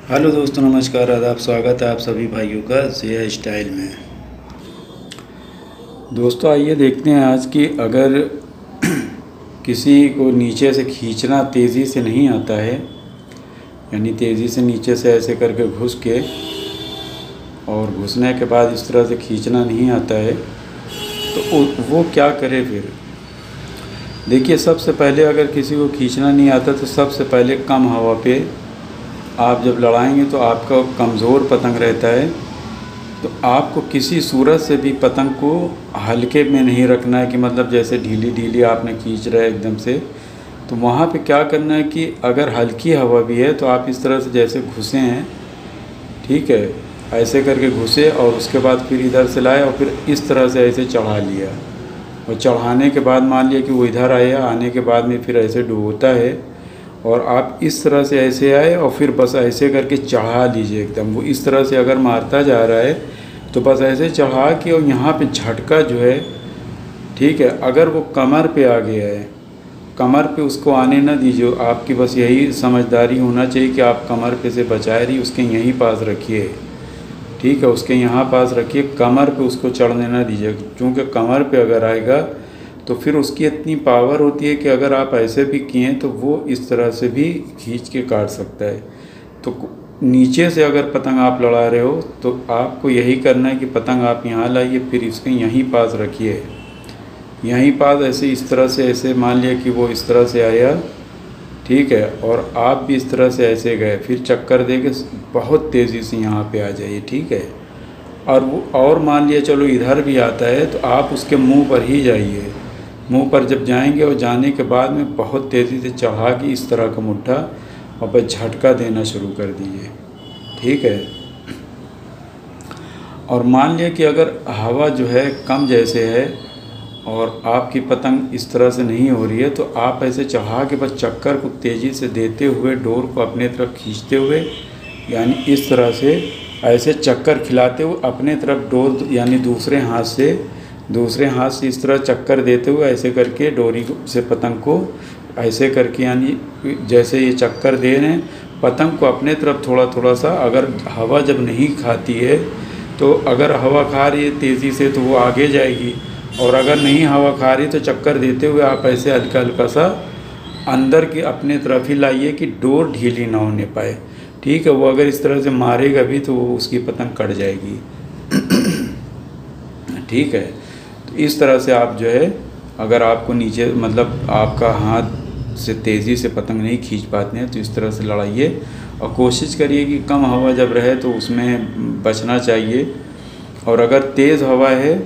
Hello दोस्तों, नमस्कार, आदाब। स्वागत है आप सभी भाइयों का ज़िया स्टाइल में। दोस्तों आइए देखते हैं आज कि अगर किसी को नीचे से खींचना तेज़ी से नहीं आता है, यानी तेज़ी से नीचे से ऐसे करके घुस के और घुसने के बाद इस तरह से खींचना नहीं आता है, तो वो क्या करे फिर। देखिए, सबसे पहले अगर किसी को खींचना नहीं आता तो सबसे पहले कम हवा पे आप जब लड़ाएंगे तो आपका कमज़ोर पतंग रहता है, तो आपको किसी सूरत से भी पतंग को हल्के में नहीं रखना है कि मतलब जैसे ढीली ढीली आपने खींच रहा है एकदम से। तो वहाँ पे क्या करना है कि अगर हल्की हवा भी है तो आप इस तरह से जैसे घुसे हैं, ठीक है, ऐसे करके घुसे और उसके बाद फिर इधर से लाए और फिर इस तरह से ऐसे चढ़ा लिया। और चढ़ाने के बाद मान लिया कि वो इधर आया, आने के बाद में फिर ऐसे डुबोता है और आप इस तरह से ऐसे आए और फिर बस ऐसे करके चढ़ा लीजिए एकदम। वो इस तरह से अगर मारता जा रहा है तो बस ऐसे चढ़ा के और यहाँ पे झटका जो है, ठीक है, अगर वो कमर पे आ गया है, कमर पे उसको आने ना दीजिए। आपकी बस यही समझदारी होना चाहिए कि आप कमर पे से बचाए रही, उसके यहीं पास रखिए, ठीक है, उसके यहाँ पास रखिए, कमर पे उसको चढ़ने ना दीजिए। क्योंकि कमर पे अगर आएगा तो फिर उसकी इतनी पावर होती है कि अगर आप ऐसे भी किए तो वो इस तरह से भी खींच के काट सकता है। तो नीचे से अगर पतंग आप लड़ा रहे हो तो आपको यही करना है कि पतंग आप यहाँ लाइए, फिर इसके यहीं पास रखिए, यहीं पास ऐसे इस तरह से ऐसे मान लिया कि वो इस तरह से आया, ठीक है, और आप भी इस तरह से ऐसे गए, फिर चक्कर दे के बहुत तेज़ी से यहाँ पे आ जाइए, ठीक है। और वो और मान लिया चलो इधर भी आता है तो आप उसके मुंह पर ही जाइए। मुंह पर जब जाएंगे और जाने के बाद में बहुत तेज़ी से चढ़ा के इस तरह का मुट्ठा और बस झटका देना शुरू कर दीजिए, ठीक है। और मान लिया कि अगर हवा जो है कम जैसे है और आपकी पतंग इस तरह से नहीं हो रही है तो आप ऐसे चढ़ा के बस चक्कर को तेज़ी से देते हुए डोर को अपने तरफ खींचते हुए, यानी इस तरह से ऐसे चक्कर खिलाते हुए अपने तरफ डोर, यानी दूसरे हाथ से इस तरह चक्कर देते हुए ऐसे करके डोरी से पतंग को ऐसे करके, यानी जैसे ये चक्कर दे रहे हैं, पतंग को अपने तरफ थोड़ा थोड़ा सा, अगर हवा जब नहीं खाती है तो अगर हवा खा रही है तेज़ी से तो वो आगे जाएगी, और अगर नहीं हवा खा रही तो चक्कर देते हुए आप ऐसे हल्का हल्का सा अंदर की अपने तरफ ही लाइए कि डोर ढीली ना होने पाए, ठीक है। वो अगर इस तरह से मारेगा भी तो वो उसकी पतंग कट जाएगी, ठीक है। तो इस तरह से आप जो है, अगर आपको नीचे मतलब आपका हाथ से तेज़ी से पतंग नहीं खींच पाते हैं तो इस तरह से लड़ाइए और कोशिश करिए कि कम हवा जब रहे तो उसमें बचना चाहिए। और अगर तेज़ हवा है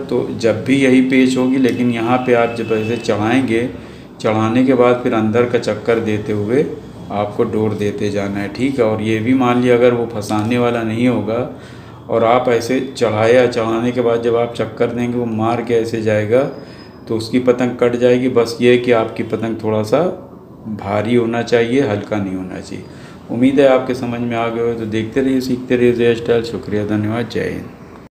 तो जब भी यही पेच होगी, लेकिन यहाँ पे आप जब ऐसे चढ़ाएंगे, चढ़ाने के बाद फिर अंदर का चक्कर देते हुए आपको डोर देते जाना है, ठीक है। और ये भी मान लिया अगर वो फंसाने वाला नहीं होगा और आप ऐसे चढ़ाने के बाद जब आप चक्कर देंगे वो मार के ऐसे जाएगा तो उसकी पतंग कट जाएगी। बस ये है कि आपकी पतंग थोड़ा सा भारी होना चाहिए, हल्का नहीं होना चाहिए। उम्मीद है आपके समझ में आ गए हो। तो देखते रहिए, सीखते रहिए ज़िया स्टाइल। शुक्रिया, धन्यवाद, जय हिंद।